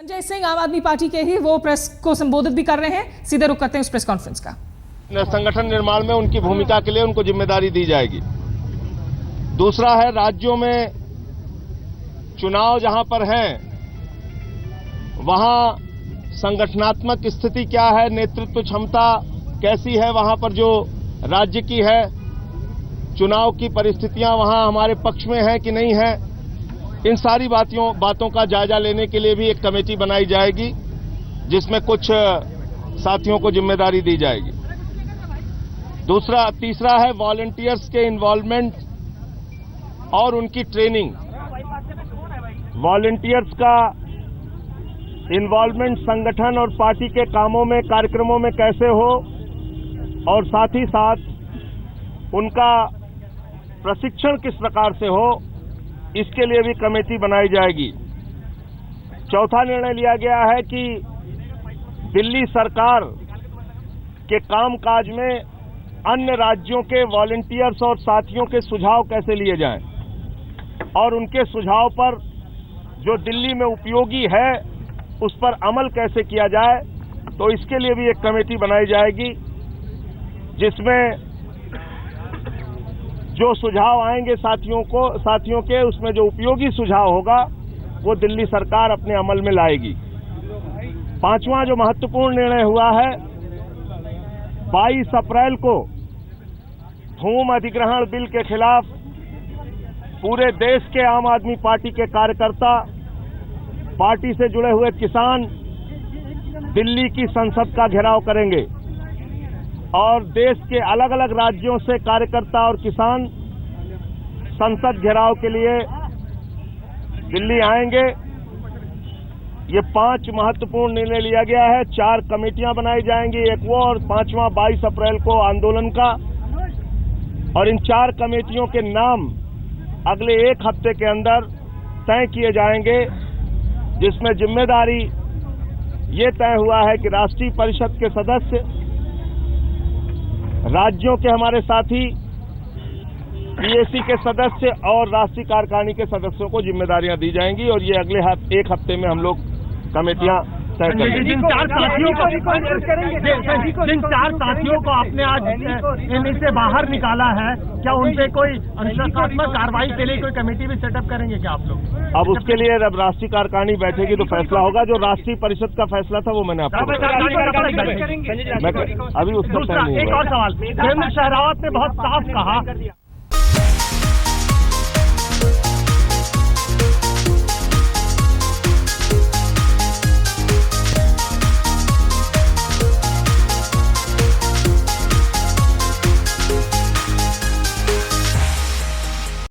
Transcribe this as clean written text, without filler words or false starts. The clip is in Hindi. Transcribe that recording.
संजय सिंह आम आदमी पार्टी के ही वो प्रेस को संबोधित भी कर रहे हैं। सीधे रुख करते हैं उस प्रेस कॉन्फ्रेंस का। संगठन निर्माण में उनकी भूमिका के लिए उनको जिम्मेदारी दी जाएगी। दूसरा है, राज्यों में चुनाव जहां पर हैं वहां संगठनात्मक स्थिति क्या है, नेतृत्व क्षमता कैसी है, वहां पर जो राज्य की है, चुनाव की परिस्थितियां वहां हमारे पक्ष में है कि नहीं है, इन सारी बातों का जायजा लेने के लिए भी एक कमेटी बनाई जाएगी, जिसमें कुछ साथियों को जिम्मेदारी दी जाएगी। तीसरा है वॉलंटियर्स के इन्वॉल्वमेंट और उनकी ट्रेनिंग। वॉलंटियर्स का इन्वॉल्वमेंट संगठन और पार्टी के कामों में, कार्यक्रमों में कैसे हो, और साथ ही साथ उनका प्रशिक्षण किस प्रकार से हो, इसके लिए भी कमेटी बनाई जाएगी। चौथा निर्णय लिया गया है कि दिल्ली सरकार के कामकाज में अन्य राज्यों के वॉलंटियर्स और साथियों के सुझाव कैसे लिए जाएं और उनके सुझाव पर जो दिल्ली में उपयोगी है उस पर अमल कैसे किया जाए, तो इसके लिए भी एक कमेटी बनाई जाएगी, जिसमें जो सुझाव आएंगे साथियों के उसमें जो उपयोगी सुझाव होगा वो दिल्ली सरकार अपने अमल में लाएगी। पांचवां जो महत्वपूर्ण निर्णय हुआ है, 22 अप्रैल को भूमि अधिग्रहण बिल के खिलाफ पूरे देश के आम आदमी पार्टी के कार्यकर्ता, पार्टी से जुड़े हुए किसान दिल्ली की संसद का घेराव करेंगे और देश के अलग अलग राज्यों से कार्यकर्ता और किसान संसद घेराव के लिए दिल्ली आएंगे। ये 5 महत्वपूर्ण निर्णय लिया गया है। 4 कमेटियां बनाई जाएंगी, एक वो और 5वां 22 अप्रैल को आंदोलन का, और इन 4 कमेटियों के नाम अगले 1 हफ्ते के अंदर तय किए जाएंगे, जिसमें जिम्मेदारी ये तय हुआ है कि राष्ट्रीय परिषद के सदस्य, राज्यों के हमारे साथी, पीएसी के सदस्य और राष्ट्रीय कार्यकारिणी के सदस्यों को जिम्मेदारियां दी जाएंगी, और ये अगले 1 हफ्ते में हम लोग कमेटियां तय करेंगे। जिन 4 साथियों को आपने आज इनसे बाहर निकाला है, क्या उन पे कोई अनुशासनात्मक कार्रवाई के लिए कोई कमेटी भी सेटअप करेंगे क्या आप लोग? अब उसके लिए जब राष्ट्रीय कार्यकारिणी बैठेगी तो फैसला होगा। जो राष्ट्रीय परिषद का फैसला था वो मैंने आपको अभी उसका एक और सवाल, शेहरावत ने बहुत साफ कहा